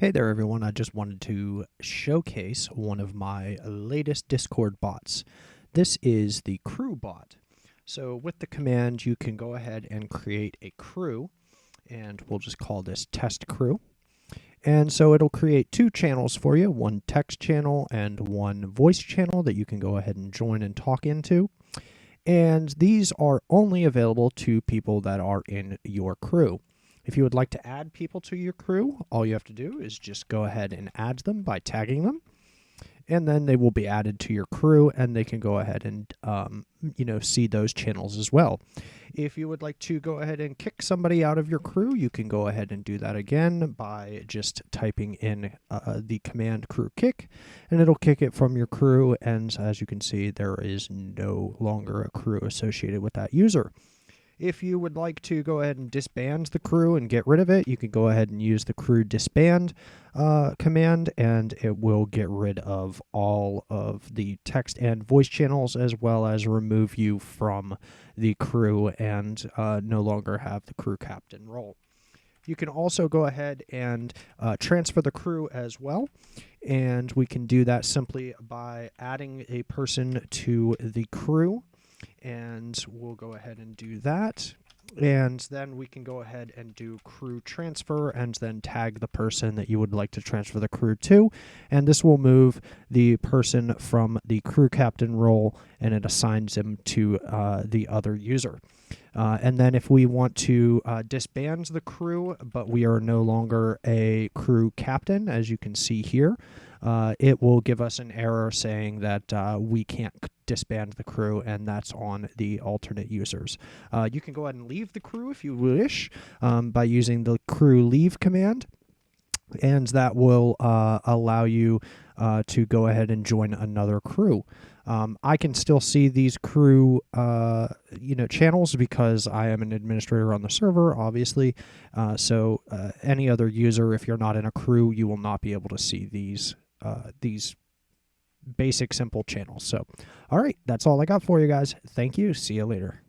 Hey there everyone, I just wanted to showcase one of my latest Discord bots. This is the CrewBot. So with the command you can go ahead and create a crew, and we'll just call this test crew. And so it'll create two channels for you, one text channel and one voice channel that you can go ahead and join and talk into. And these are only available to people that are in your crew. If you would like to add people to your crew, all you have to do is just go ahead and add them by tagging them, and then they will be added to your crew, and they can go ahead and see those channels as well. If you would like to go ahead and kick somebody out of your crew, you can go ahead and do that again by just typing in the command crew kick, and it'll kick it from your crew, and as you can see, there is no longer a crew associated with that user. If you would like to go ahead and disband the crew and get rid of it, you can go ahead and use the crew disband command, and it will get rid of all of the text and voice channels, as well as remove you from the crew and no longer have the crew captain role. You can also go ahead and transfer the crew as well, and we can do that simply by adding a person to the crew. And we'll go ahead and do that, and then we can go ahead and do crew transfer and then tag the person that you would like to transfer the crew to, and this will move the person from the crew captain role and it assigns him to the other user. And then if we want to disband the crew, but we are no longer a crew captain, as you can see here, it will give us an error saying that we can't disband the crew, and that's on the alternate users. You can go ahead and leave the crew if you wish by using the crew leave command, and that will allow you to go ahead and join another crew. I can still see these crew channels because I am an administrator on the server, obviously. So any other user, if you're not in a crew, you will not be able to see these basic simple channels. So all right, that's all I got for you guys. Thank you. See you later.